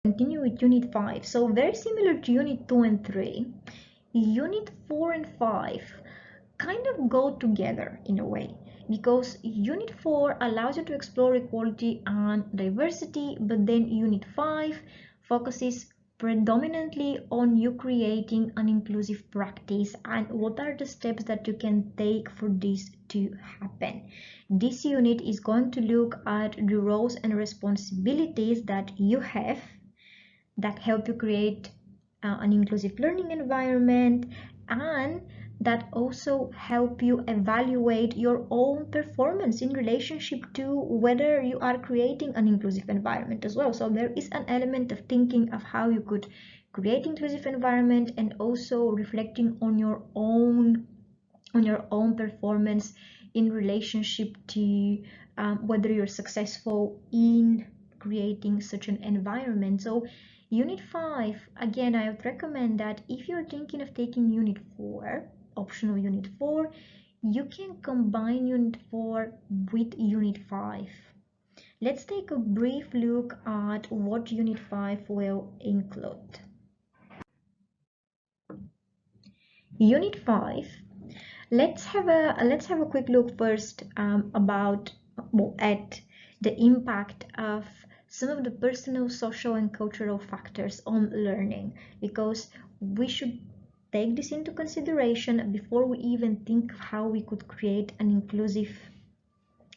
Continue with Unit 5. So very similar to Unit 2 and 3, Unit 4 and 5 kind of go together in a way, because Unit 4 allows you to explore equality and diversity, but then Unit 5 focuses predominantly on you creating an inclusive practice and what are the steps that you can take for this to happen. This unit is going to look at the roles and responsibilities that you have that help you create an inclusive learning environment, and that also help you evaluate your own performance in relationship to whether you are creating an inclusive environment as well. So there is an element of thinking of how you could create inclusive environment and also reflecting on your own performance in relationship to whether you're successful in creating such an environment. So Unit 5, again, I would recommend that if you're thinking of taking Unit 4, optional Unit 4, you can combine Unit 4 with Unit 5. Let's take a brief look at what Unit 5 will include. Unit 5, let's have a quick look first at the impact of some of the personal, social, and cultural factors on learning, because we should take this into consideration before we even think of how we could create an inclusive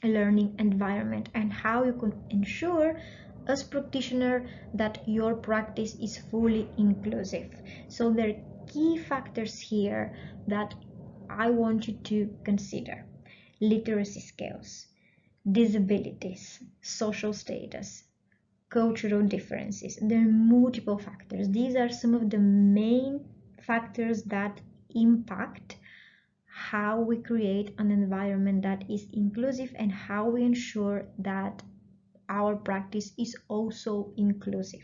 learning environment and how you could ensure as practitioner that your practice is fully inclusive. So there are key factors here that I want you to consider: literacy skills, disabilities, social status, cultural differences. There are multiple factors. These are some of the main factors that impact how we create an environment that is inclusive and how we ensure that our practice is also inclusive.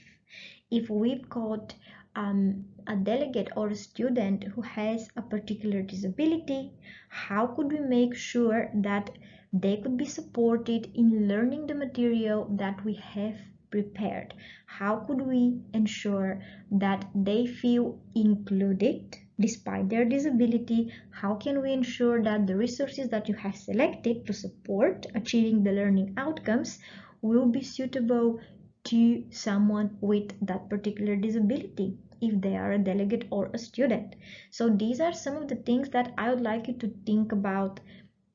If we've got a delegate or a student who has a particular disability, how could we make sure that they could be supported in learning the material that we have prepared? How could we ensure that they feel included despite their disability? How can we ensure that the resources that you have selected to support achieving the learning outcomes will be suitable to someone with that particular disability, if they are a delegate or a student? So these are some of the things that I would like you to think about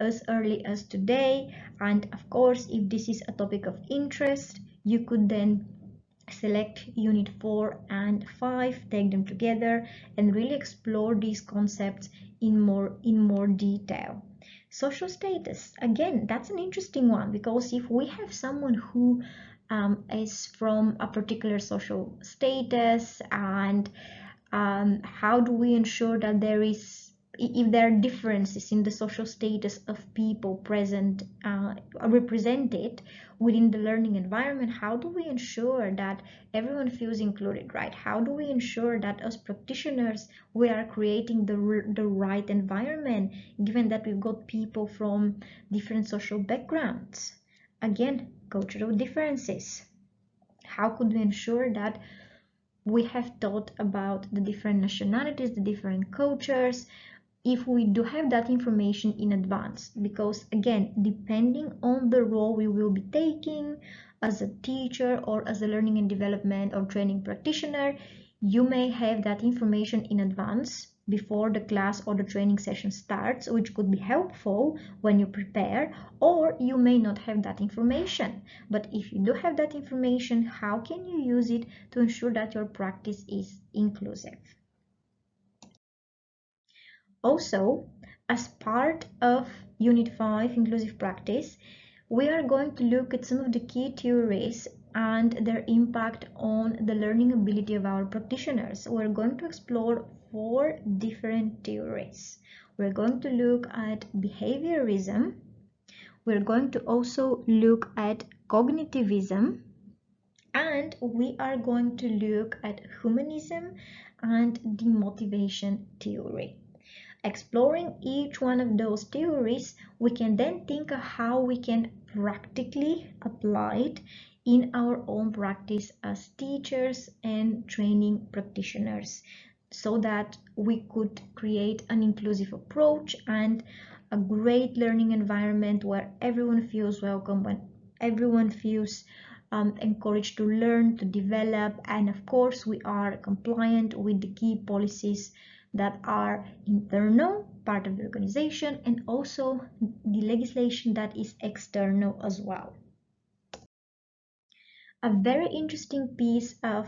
as early as today. And of course, if this is a topic of interest, you could then select Unit 4 and 5, take them together and really explore these concepts in more detail. Social status, again, that's an interesting one, because if we have someone who is from a particular social status, and how do we ensure that if there are differences in the social status of people represented within the learning environment, how do we ensure that everyone feels included, right? How do we ensure that as practitioners we are creating the right environment, given that we've got people from different social backgrounds? Again, cultural differences. How could we ensure that we have thought about the different nationalities, the different cultures, if we do have that information in advance? Because again, depending on the role we will be taking as a teacher or as a learning and development or training practitioner, you may have that information in advance before the class or the training session starts, which could be helpful when you prepare, or you may not have that information. But if you do have that information, how can you use it to ensure that your practice is inclusive? Also, as part of Unit 5, Inclusive Practice, we are going to look at some of the key theories and their impact on the learning ability of our practitioners. We're going to explore 4 different theories. We're going to look at behaviorism. We're going to also look at cognitivism, and we are going to look at humanism and the motivation theory. Exploring each one of those theories, we can then think of how we can practically applied in our own practice as teachers and training practitioners, so that we could create an inclusive approach and a great learning environment where everyone feels welcome, when everyone feels encouraged to learn, to develop, and of course we are compliant with the key policies that are internal, part of the organization, and also the legislation that is external as well. A very interesting piece of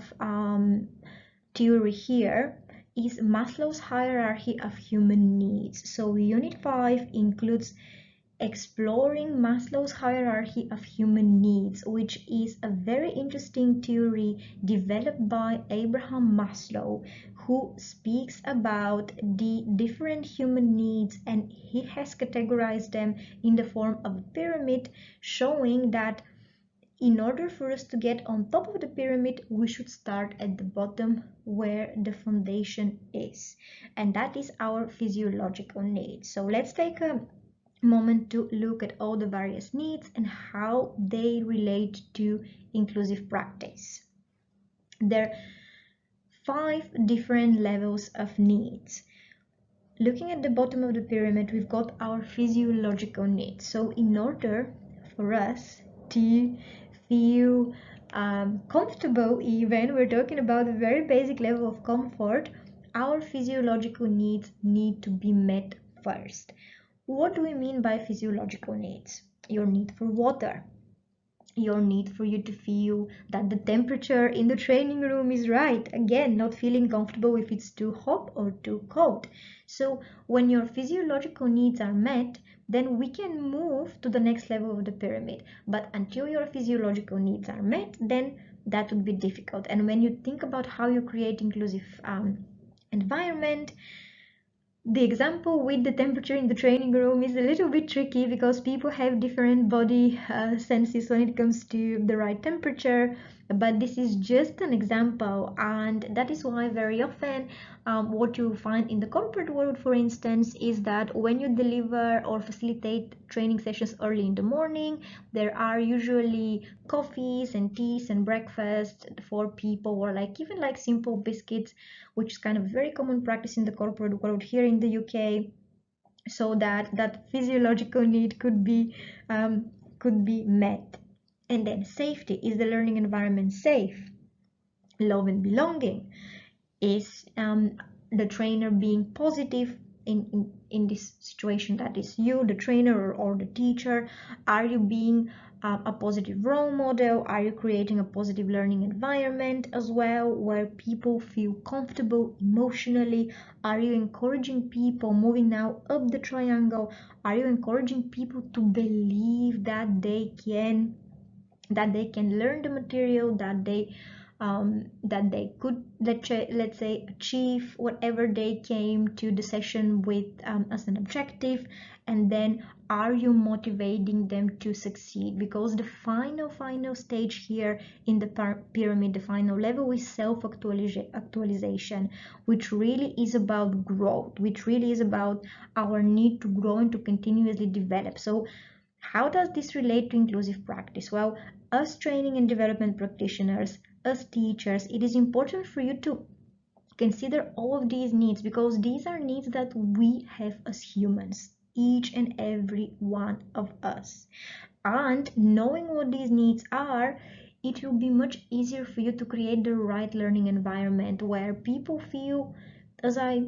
theory here is Maslow's hierarchy of human needs. So Unit 5 includes exploring Maslow's hierarchy of human needs, which is a very interesting theory developed by Abraham Maslow, who speaks about the different human needs, and he has categorized them in the form of a pyramid, showing that in order for us to get on top of the pyramid, we should start at the bottom where the foundation is, and that is our physiological needs. So let's take a moment to look at all the various needs and how they relate to inclusive practice. There are 5 different levels of needs. Looking at the bottom of the pyramid, we've got our physiological needs. So in order for us to feel comfortable, even we're talking about a very basic level of comfort, our physiological needs need to be met first. What do we mean by physiological needs? Your need for water, your need for you to feel that the temperature in the training room is right. Again, not feeling comfortable if it's too hot or too cold. So when your physiological needs are met, then we can move to the next level of the pyramid. But until your physiological needs are met, then that would be difficult. And when you think about how you create inclusive environment, the example with the temperature in the training room is a little bit tricky because people have different body senses when it comes to the right temperature, but this is just an example, and that is why very often what you find in the corporate world, for instance, is that when you deliver or facilitate training sessions early in the morning, there are usually coffees and teas and breakfast for people, or like even like simple biscuits, which is kind of very common practice in the corporate world here in the UK, so that that physiological need could be met. And then safety. Is the learning environment safe? Love and belonging. Is the trainer being positive in this situation? That is you, the trainer, or the teacher. Are you being a positive role model? Are you creating a positive learning environment as well, where people feel comfortable emotionally? Are you encouraging people, moving now up the triangle, are you encouraging people to believe that they can learn the material, that they could, let's say, achieve whatever they came to the session with as an objective? And then are you motivating them to succeed? Because the final stage here in the pyramid, the final level, is self-actualization, which really is about growth, which really is about our need to grow and to continuously develop. So how does this relate to inclusive practice? Well, as training and development practitioners, as teachers, it is important for you to consider all of these needs, because these are needs that we have as humans, each and every one of us. And knowing what these needs are, it will be much easier for you to create the right learning environment where people feel, as I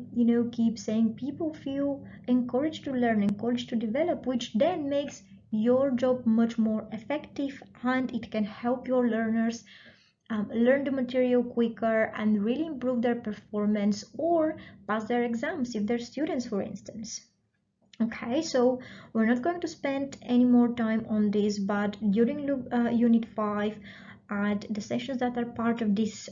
keep saying, people feel encouraged to learn, encouraged to develop, which then makes your job much more effective, and it can help your learners learn the material quicker and really improve their performance or pass their exams if they're students, for instance. Okay, so we're not going to spend any more time on this, but during unit 5 and the sessions that are part of this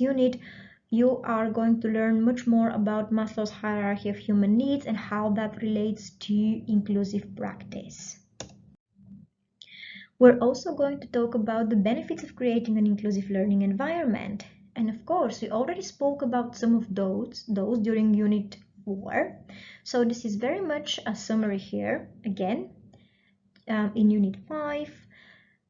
unit, you are going to learn much more about Maslow's hierarchy of human needs and how that relates to inclusive practice. We're also going to talk about the benefits of creating an inclusive learning environment. And of course, we already spoke about some of those during Unit 4. So this is very much a summary here. Again, in Unit 5.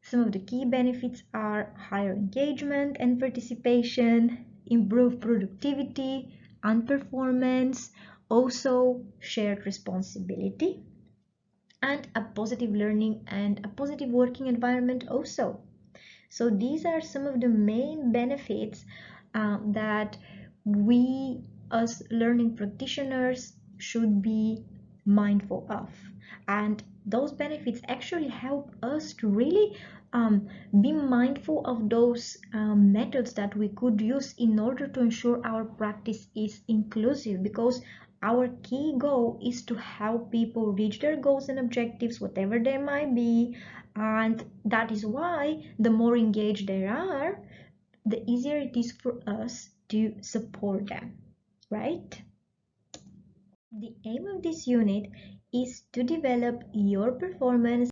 Some of the key benefits are higher engagement and participation, improved productivity and performance, also shared responsibility, and a positive learning and a positive working environment also. So these are some of the main benefits that we as learning practitioners should be mindful of. And those benefits actually help us to really be mindful of those methods that we could use in order to ensure our practice is inclusive, because our key goal is to help people reach their goals and objectives, whatever they might be. And that is why the more engaged they are, the easier it is for us to support them, right? The aim of this unit is to develop your performance